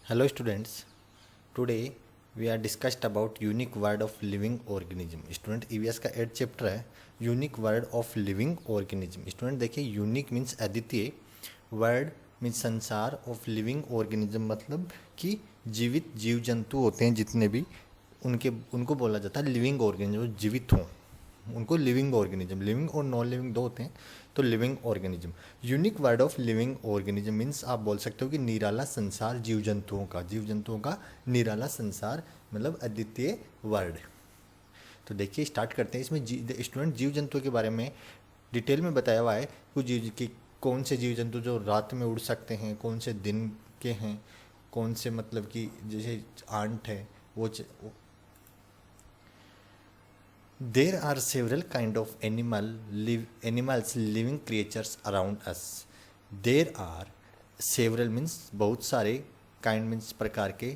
Hello students, today we are discussed about unique word of living organism. Student EVS का 8 chapter है unique word of living organism. Student देखिए unique means अद्वितीय, word means संसार, of living organism मतलब कि जीवित जीव जंतु होते हैं जितने भी उनको बोला जाता है लिविंग ऑर्गेनिज्म, जीवित हों उनको लिविंग ऑर्गेनिज्म. लिविंग और नॉन लिविंग दो होते हैं, तो living organism. Unique word of living organism means आप बोल सकते हो कि निराला संसार जीव जंतुओं का निराला संसार मतलब अद्वितीय वर्ड. तो देखिए स्टार्ट करते हैं. इसमें स्टूडेंट जीव जंतुओं के बारे में डिटेल में बताया हुआ है कुछ जीव कि कौन से जीव जंतु जो रात में उड़ सकते हैं, कौन से दिन के हैं, कौन से मतलब कि जैसे आंट है वो. There are several kind of animals living creatures around us. There are several means बहुत सारे, kind means प्रकार के,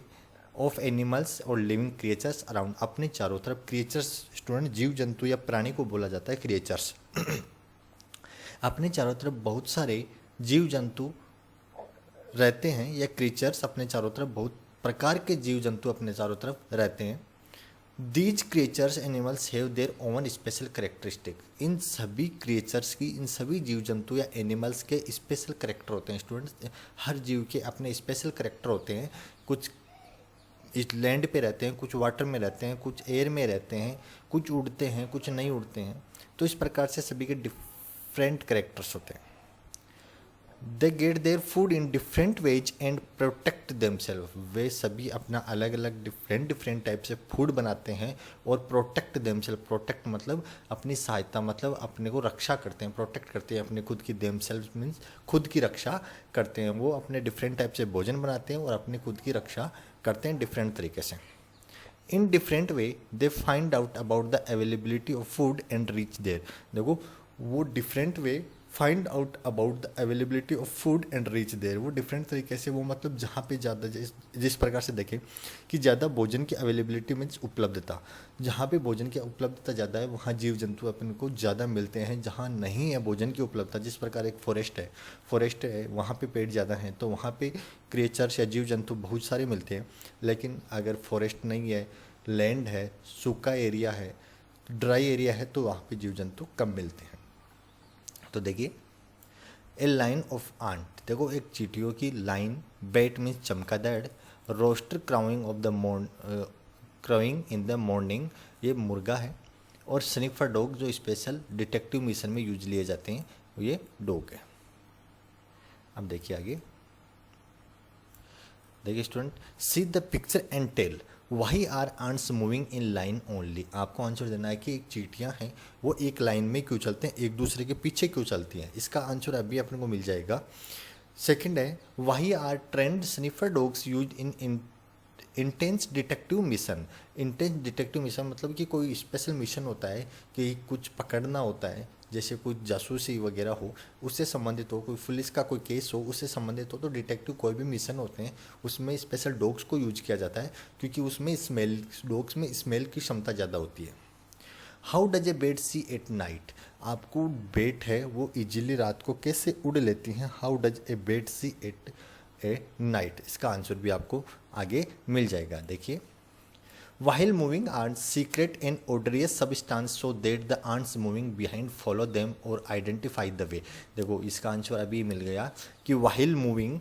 of animals और living creatures around अपने चारों तरफ. creatures स्टूडेंट जीव जंतु या प्राणी को बोला जाता है creatures. अपने चारों तरफ बहुत सारे जीव जंतु रहते हैं या creatures अपने चारों तरफ बहुत प्रकार के जीव जंतु अपने चारों तरफ रहते हैं. These creatures animals have their own special characteristic. इन सभी क्रिएचर्स की, इन सभी जीव जंतु या एनिमल्स के स्पेशल करेक्टर होते हैं. स्टूडेंट्स हर जीव के अपने स्पेशल करेक्टर होते हैं. कुछ इस लैंड पे रहते हैं, कुछ वाटर में रहते हैं, कुछ एयर में रहते हैं, कुछ उड़ते हैं, कुछ नहीं उड़ते हैं. तो इस प्रकार से सभी के डिफरेंट करेक्टर्स होते हैं. They get their food in different ways and protect themselves. वे सभी अपना अलग अलग डिफरेंट टाइप से फूड बनाते हैं और प्रोटेक्ट देमसेल्फ. प्रोटेक्ट मतलब अपनी सहायता, मतलब अपने को रक्षा करते हैं, प्रोटेक्ट करते हैं अपने खुद की. देमसेल्फ मीन्स खुद की रक्षा करते हैं. वो अपने डिफरेंट टाइप से भोजन बनाते हैं और अपनी खुद की रक्षा करते हैं डिफरेंट तरीके से. In different way they find out about the availability of food and reach there. देखो वो different way find out about the availability of food and reach there. वो डिफरेंट तरीके से, वो मतलब जहाँ पे ज़्यादा जिस प्रकार से देखें कि ज़्यादा भोजन की अवेलेबिलिटी मीन्स उपलब्धता, जहाँ पे भोजन की उपलब्धता ज़्यादा है वहाँ जीव जंतु अपन को ज़्यादा मिलते हैं. जहाँ नहीं है भोजन की उपलब्धता, जिस प्रकार एक फॉरेस्ट है वहाँ पे पेड़ ज़्यादा हैं तो वहाँ पे क्रिएचर्स या जीव जंतु बहुत सारे मिलते हैं. लेकिन अगर फॉरेस्ट नहीं है, लैंड है, सूखा एरिया है, ड्राई एरिया है, तो वहाँ पे जीव जंतु कम मिलते हैं. तो देखिए ए लाइन ऑफ आंट. देखो एक चींटियों की लाइन. बेट मीन्स चमगादड़. Rooster crowing of the crowing in the morning, ये मुर्गा है. और स्निफर डॉग जो स्पेशल डिटेक्टिव मिशन में यूज लिए जाते हैं ये डॉग है. अब देखिए आगे. देखिए student see the picture and tell why are ants moving in line only. आपको आंसर देना है कि एक चींटियां हैं वो एक लाइन में क्यों चलते हैं, एक दूसरे के पीछे क्यों चलती हैं. इसका आंसर अभी अपने को मिल जाएगा. सेकंड है why are trained sniffer dogs use in intense detective mission. Intense detective mission मतलब कि कोई स्पेशल मिशन होता है कि कुछ पकड़ना होता है, जैसे कुछ जासूसी वगैरह हो, उससे संबंधित हो, कोई पुलिस का कोई केस हो उससे संबंधित हो, तो डिटेक्टिव कोई भी मिशन होते हैं उसमें स्पेशल डॉग्स को यूज किया जाता है क्योंकि उसमें डॉग्स में स्मेल की क्षमता ज़्यादा होती है. How does a bat see at night. आपको बेट है वो इजीली रात को कैसे उड़ लेती हैं. How does a bat see at a night. इसका आंसर भी आपको आगे मिल जाएगा. देखिए while moving ants secret an odorous substance so that the ants moving behind follow them or identify the way. देखो इसका आंसर अभी मिल गया कि while moving,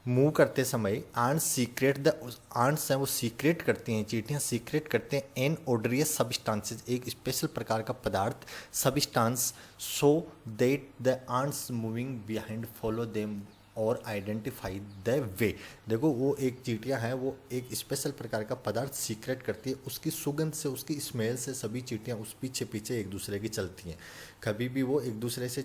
मूव करते समय आंट्स सीक्रेट द आंट्स हैं वो सीक्रेट करती हैं, चींटियाँ सीक्रेट करते हैं एन ओडरियस सब्सटेंसेस, एक स्पेशल प्रकार का पदार्थ substance, so that the ants moving behind follow them और आइडेंटिफाई द वे. देखो वो एक चींटियाँ हैं वो एक स्पेशल प्रकार का पदार्थ सीक्रेट करती है, उसकी सुगंध से, उसकी स्मेल से सभी चींटियाँ उस पीछे पीछे एक दूसरे की चलती हैं. कभी भी वो एक दूसरे से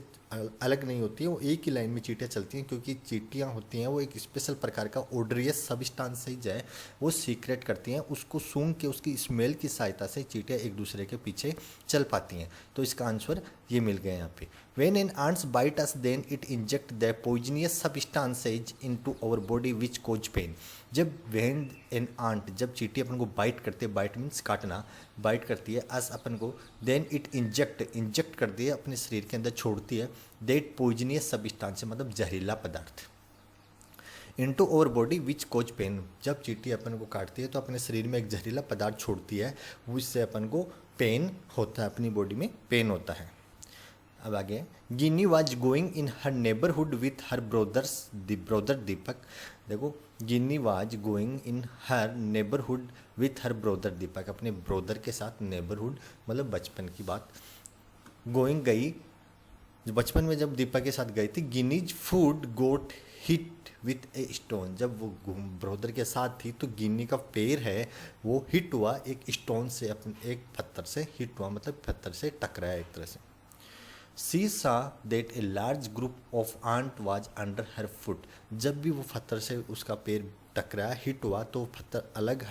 अलग नहीं होती है, वो एक ही लाइन में चींटियाँ चलती हैं क्योंकि चींटियाँ होती हैं वो एक स्पेशल प्रकार का ओडरियस सब्सटेंस से जो है वो सीक्रेट करती हैं, उसको सूंघ के उसकी स्मेल की सहायता से चींटियाँ एक दूसरे के पीछे चल पाती हैं. तो इसका आंसर ये मिल गया यहाँ पे. When an ants bite us, then it inject the poisonous substances into our body which cause pain. जब चींटी अपन को बाइट करते, बाइट मीन्स काटना, बाइट करती है अस अपन को, देन इट इंजेक्ट कर दिए अपने शरीर के अंदर छोड़ती है दैट पॉइजनियस सब्सटेंस मतलब जहरीला पदार्थ. Into our body which cause pain. जब चींटी अपन को काटती है तो अपने शरीर में एक जहरीला पदार्थ छोड़ती है, उससे अपन को पेन होता है, अपनी बॉडी में पेन होता है। अब आगे, Ginny was going in her neighbourhood with her brother Deepak. देखो, Ginny was going in her neighbourhood with her brother Deepak, अपने ब्रदर के साथ, नेबरहुड मतलब बचपन की बात, गोइंग गई, बचपन में जब दीपक के साथ गई थी। Ginny's food got hit with a stone, जब वो ब्रदर के साथ थी तो गिनी का पैर है वो हिट हुआ एक स्टोन से, अपने एक पत्थर से हिट हुआ, मतलब पत्थर से टकराया एक तरह से। She saw that a large group of ant was under her foot, जब भी वो पत्थर से उसका पैर टकराया, हिट हुआ, तो पत्थर अलग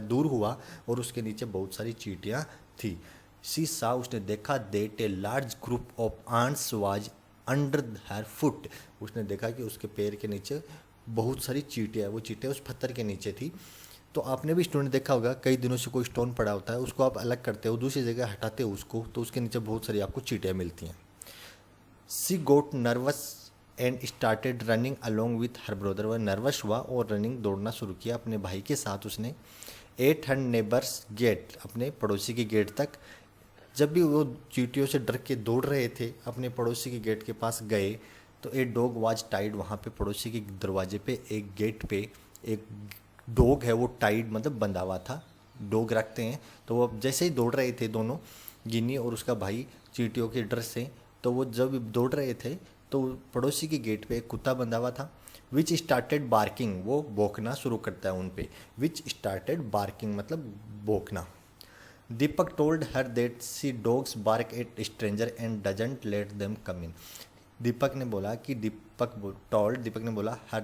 दूर हुआ और उसके नीचे बहुत सारी चींटियाँ थी। She saw, उसने देखा, that a large group of ants was under her foot, उसने देखा कि उसके पैर के नीचे बहुत सारी चींटियाँ, वो चींटियाँ उस पत्थर के नीचे थी। तो आपने भी स्टोन देखा होगा, कई दिनों से कोई स्टोन पड़ा होता है, उसको आप अलग करते हो, दूसरी जगह हटाते हो उसको, तो उसके नीचे बहुत सारी आपको चींटियाँ मिलती हैं। She got nervous and started running along with her brother, वह नर्वस हुआ और रनिंग दौड़ना शुरू किया अपने भाई के साथ उसने। 800 neighbors gate, अपने पड़ोसी के गेट तक। जब भी वो चींटियों से डर के दौड़ रहे थे, अपने पड़ोसी के गेट के पास गए तो एक डॉग वाज टाइड, वहाँ पे पड़ोसी के दरवाजे पे एक गेट पे एक डॉग है वो टाइड मतलब बंधा हुआ था, डॉग रखते हैं। तो वो जैसे ही दौड़ रहे थे दोनों, गिनी और उसका भाई, चींटियों के डर से, तो वो जब दौड़ रहे थे तो पड़ोसी के गेट पे एक कुत्ता बंधा हुआ था। विच स्टार्टेड बार्किंग, वो भौंकना शुरू करता है उन पे, विच स्टार्टेड बार्किंग मतलब भौंकना। Deepak told her that see dogs bark at stranger and doesn't let them come in. Deepak ने बोला her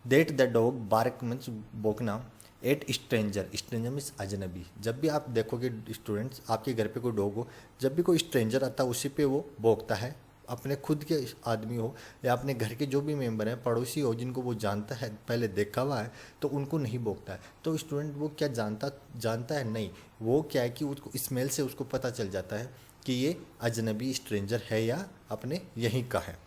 that the dog bark means भौंकना, एट स्ट्रेंजर मीन्स अजनबी। जब भी आप देखोगे स्टूडेंट्स, आपके घर पे कोई डॉग हो, जब भी कोई स्ट्रेंजर आता है उसी पे वो भौंकता है, अपने खुद के आदमी हो या अपने घर के जो भी मेंबर हैं, पड़ोसी हो, जिनको वो जानता है, पहले देखा हुआ है, तो उनको नहीं भौंकता है। तो स्टूडेंट वो क्या जानता है नहीं, वो क्या है कि उसको स्मेल से उसको पता चल जाता है कि ये अजनबी स्ट्रेंजर है या अपने यहीं का है।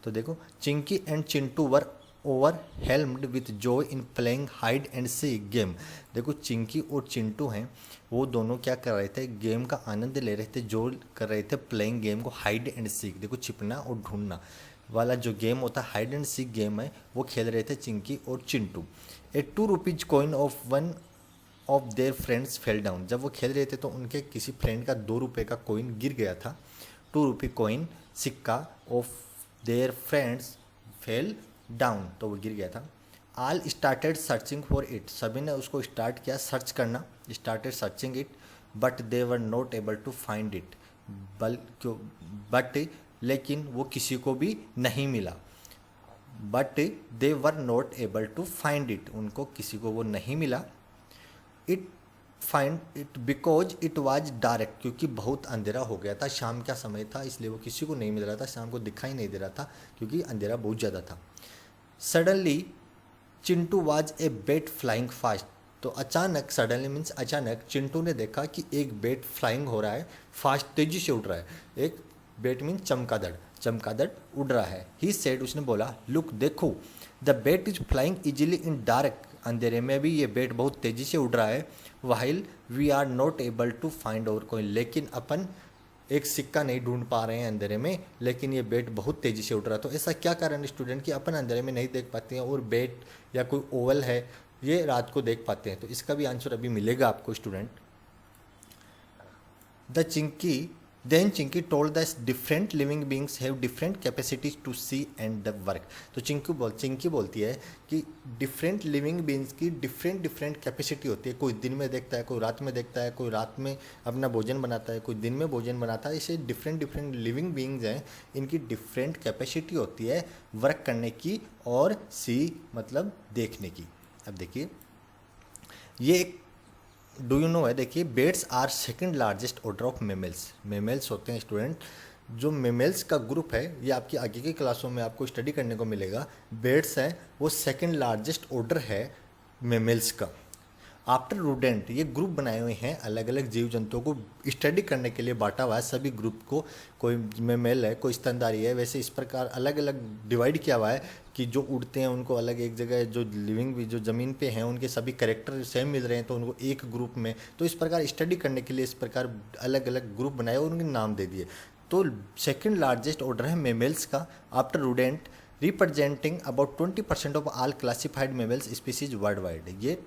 तो देखो, Chinki and Chintu were overwhelmed with joy in playing hide and seek game. देखो, चिंकी और चिंटू हैं, वो दोनों क्या कर रहे थे, गेम का आनंद ले रहे थे, जो कर रहे थे प्लेइंग गेम को, हाइड एंड सीक। देखो, छिपना और ढूंढना वाला जो गेम होता है, हाइड एंड सीक गेम है, वो खेल रहे थे चिंकी और चिंटू। ए 2 rupees coin of one of their friends fell down. जब वो खेल रहे थे तो उनके किसी फ्रेंड का 2 रुपये का कॉइन गिर गया था। 2 रुपये कॉइन, सिक्का, of their friends fell down, तो वो गिर गया था। All started searching for it, सभी ने उसको स्टार्ट किया सर्च करना, started searching it, but they were not able to find it. But लेकिन वो किसी को भी नहीं मिला। But they were not able to find it, उनको किसी को वो नहीं मिला। Find it because it was dark, क्योंकि बहुत अंधेरा हो गया था, शाम का समय था, इसलिए वो किसी को नहीं मिल रहा था, शाम को दिखाई नहीं दे रहा था क्योंकि अंधेरा बहुत ज़्यादा था। Suddenly Chintu was a bat flying fast, तो अचानक, सडनली मीन्स अचानक, चिंटू ने देखा कि एक बेट फ्लाइंग हो रहा है, फास्ट, तेजी से उड़ रहा है। एक बेट मीन्स चमगादड़ उड़ रहा है। ही सेड, उसने बोला, लुक देखो, the bat is flying easily in dark, अंधेरे में भी ये बेट बहुत तेजी से उड़ रहा है। While we are not able to find our coin, लेकिन अपन एक सिक्का नहीं ढूंढ पा रहे हैं अंधेरे में, लेकिन ये बेट बहुत तेज़ी से उड़ रहा है। तो ऐसा क्या कारण स्टूडेंट कि अपन अंधेरे में नहीं देख पाते हैं और बेट या कोई ओवल है ये रात को देख पाते हैं? तो इसका भी आंसर अभी मिलेगा आपको student. Then Chinky told that different living beings have different capacities to see and work. तो चिंकी बोलती है कि डिफरेंट लिविंग बींग्स की डिफरेंट कैपेसिटी होती है। कोई दिन में देखता है, कोई रात में देखता है, कोई रात में अपना भोजन बनाता है, कोई दिन में भोजन बनाता है। इसे डिफरेंट लिविंग बींग्स हैं, इनकी डिफरेंट कैपेसिटी होती है वर्क करने की और सी मतलब देखने की। अब देखिए, ये एक डू यू नो है, देखिए, bats are second largest order of mammals होते हैं स्टूडेंट। जो मेमल्स का ग्रुप है, ये आपकी आगे की क्लासों में आपको स्टडी करने को मिलेगा। बेट्स हैं वो सेकंड लार्जेस्ट ऑर्डर है मेमल्स का। आफ्टर रूडेंट, ये ग्रुप बनाए हुए हैं अलग अलग जीव जंतुओं को स्टडी करने के लिए बांटा हुआ है सभी ग्रुप को। कोई मेल है, कोई स्तनधारी है, वैसे इस प्रकार अलग अलग डिवाइड किया हुआ है कि जो उड़ते हैं उनको अलग एक जगह, जो लिविंग भी जो ज़मीन पे हैं उनके सभी कैरेक्टर सेम मिल रहे हैं तो उनको एक ग्रुप में, तो इस प्रकार स्टडी करने के लिए इस प्रकार अलग अलग ग्रुप बनाए और उनके नाम दे दिए। तो सेकेंड लार्जेस्ट ऑर्डर है मेमल्स का after rodent, representing about 20% of all classified mammals species world wide. ये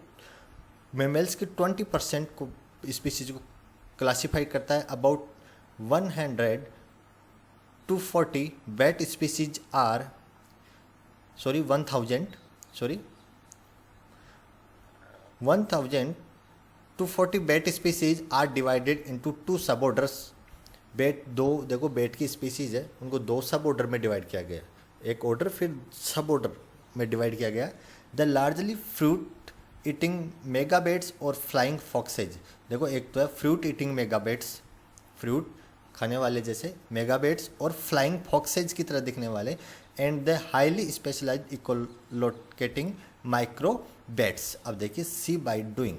मेमल्स के 20% को स्पीसीज को क्लासीफाई करता है। About 100 to 40 bat species are 1000 to 40 bat species are divided into two suborders। बेट दो, देखो बेट की स्पीसीज है उनको दो सब ऑर्डर में डिवाइड किया गया, एक ऑर्डर फिर सब ऑर्डर में डिवाइड किया गया। द लार्जली फ्रूट ईटिंग मेगाबेट्स और फ्लाइंग फॉक्सेज। देखो एक तो है फ्रूट ईटिंग मेगाबेट्स, फ्रूट खाने वाले जैसे मेगाबेट्स, और फ्लाइंग फॉक्सेज की तरह दिखने वाले, and the highly specialised echolocating microbats. अब देखिए see by doing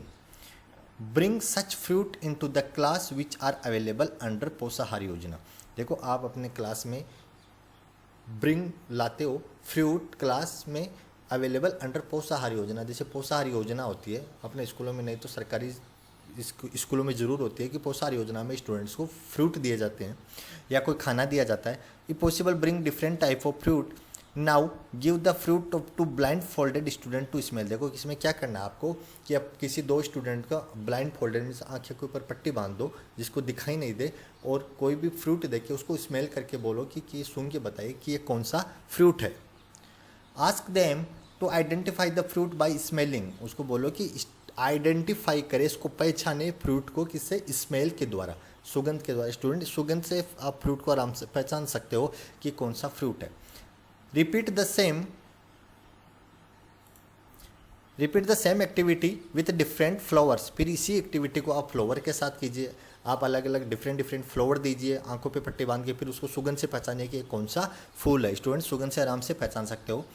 bring such fruit into the class which are available under पोषाहार योजना। देखो आप अपने क्लास में ब्रिंग लाते हो फ्रूट क्लास में अवेलेबल अंडर पोषाहार योजना। जैसे पोषाहार योजना होती है अपने स्कूलों में, नहीं तो सरकारी स्कूलों में ज़रूर होती है कि पोषाहार योजना में स्टूडेंट्स को फ्रूट दिए जाते हैं या कोई खाना दिया जाता है। ई possible bring different type of fruit, now give the fruit to blindfolded student to smell. देखो इसमें क्या करना है आपको कि आप किसी दो स्टूडेंट का ब्लाइंड फोल्डेड मीन्स आँखें के ऊपर पट्टी बांध दो जिसको दिखाई नहीं दे, और कोई भी फ्रूट देखे उसको स्मेल करके बोलो कि सूंघ के बताइए कि ये कौन सा फ्रूट है। Ask them to identify the fruit by smelling. उसको बोलो कि आइडेंटिफाई करे, इसको पहचाने फ्रूट को किससे, स्मेल के द्वारा, सुगंध के द्वारा। स्टूडेंट सुगंध से आप फ्रूट को आराम से पहचान सकते हो कि कौन सा फ्रूट है। Repeat the same activity with different flowers. फिर इसी एक्टिविटी को आप फ्लावर के साथ कीजिए, आप अलग अलग डिफरेंट फ्लावर दीजिए आंखों पे पट्टी बांध के, फिर उसको सुगंध से पहचानिए कि कौन सा फूल है। स्टूडेंट सुगंध से आराम से पहचान सकते हो।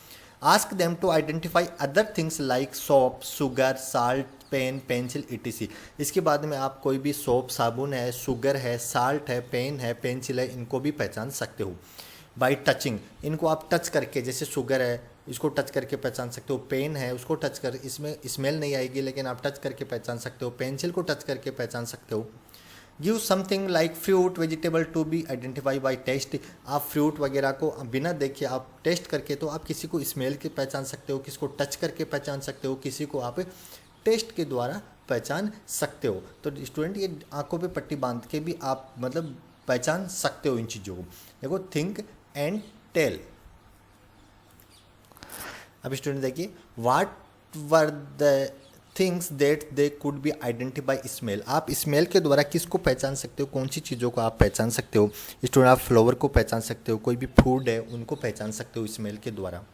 Ask them to identify other things like soap, sugar, salt, pen, pencil etc। इसके बाद में आप कोई भी सोप, साबुन है, शुगर है, साल्ट है, पेन है, पेंसिल है, इनको भी पहचान सकते हो। बाई टचिंग, इनको आप टच करके, जैसे शुगर है इसको टच करके पहचान सकते हो, पेन है उसको टच कर, इसमें स्मेल नहीं आएगी लेकिन आप टच करके पहचान सकते हो, पेंसिल को टच करके पहचान सकते हो। Give something like fruit vegetable to be identify by taste. आप फ्रूट वगैरह को बिना देखे आप टेस्ट करके, तो आप किसी को स्मेल के पहचान सकते हो, किसी को टच करके पहचान सकते हो, किसी को आप टेस्ट के द्वारा पहचान सकते हो। तो स्टूडेंट ये आंखों पे पट्टी बांध के भी आप मतलब पहचान सकते हो इन चीज़ों को। देखो थिंक एंड टेल। अब स्टूडेंट देखिए what were the things that they could be identify by smell. आप स्मेल के द्वारा किसको पहचान सकते हो, कौन सी चीज़ों को आप पहचान सकते हो। स्टूडेंट आप फ्लावर को पहचान सकते हो, कोई भी फूड है उनको पहचान सकते हो स्मेल के द्वारा।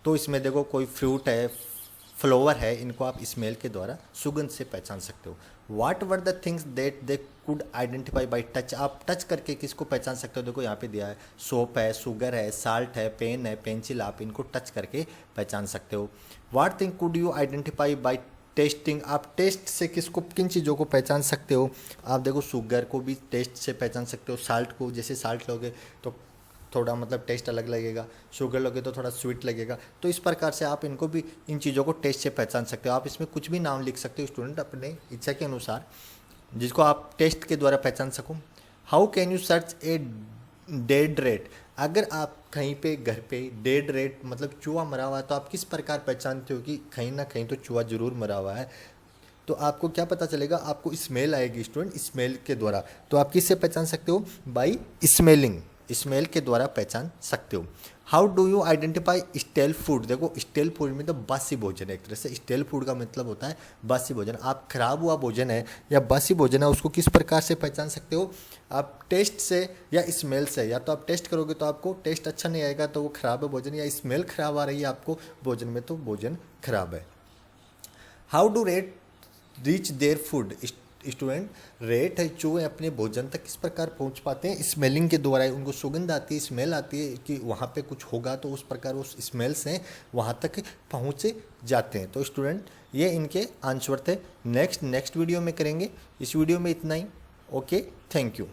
तो इसमें देखो कोई फ्रूट है, फ्लावर है, इनको आप स्मेल के द्वारा सुगंध से पहचान सकते हो। What were the things that they could identify by touch. आप टच करके किसको पहचान सकते हो, देखो यहाँ पे दिया है सोप है, शुगर है, साल्ट है, पेन है, पेंसिल, आप इनको टच करके पहचान सकते हो। What thing could you identify by testing. आप टेस्ट से किसको, किन चीज़ों को पहचान सकते हो। आप देखो शुगर को भी टेस्ट से पहचान सकते हो, साल्ट को, जैसे साल्ट लोगे तो थोड़ा मतलब टेस्ट अलग लगेगा, शुगर लोगे तो थोड़ा स्वीट लगेगा। तो इस प्रकार से आप इनको भी, इन चीज़ों को टेस्ट से पहचान सकते हो। आप इसमें कुछ भी नाम लिख सकते हो स्टूडेंट अपने इच्छा के अनुसार जिसको आप टेस्ट के द्वारा पहचान सको। How can you search a dead rate. अगर आप कहीं पे घर पे डेड रेट मतलब चूहा मरा हुआ है तो आप किस प्रकार पहचानते हो कि कहीं ना कहीं तो चूहा जरूर मरा हुआ है। तो आपको क्या पता चलेगा, आपको स्मेल आएगी स्टूडेंट, स्मेल के द्वारा। तो आप किससे पहचान सकते हो, बाई स्मेलिंग, स्मेल के द्वारा पहचान सकते हो। How do you identify stele food. देखो स्टेल फूड में तो बासी भोजन है, एक तरह से स्टेल फूड का मतलब होता है बासी भोजन। आप खराब हुआ भोजन है या बासी भोजन है उसको किस प्रकार से पहचान सकते हो, आप टेस्ट से या स्मेल से। या तो आप टेस्ट करोगे तो आपको टेस्ट अच्छा नहीं आएगा तो वो खराब है भोजन, या स्मेल खराब आ रही है आपको भोजन में तो भोजन खराब है। How do rate reach their food. Student, rate है चूहे अपने भोजन तक किस प्रकार पहुंच पाते हैं? स्मेलिंग के द्वारा। उनको सुगंध आती है, स्मेल आती है कि वहाँ पे कुछ होगा, तो उस प्रकार उस स्मेल से वहाँ तक पहुँचे जाते हैं। तो स्टूडेंट ये इनके आंसर थे। नेक्स्ट वीडियो में करेंगे। इस वीडियो में इतना ही। Okay, thank you.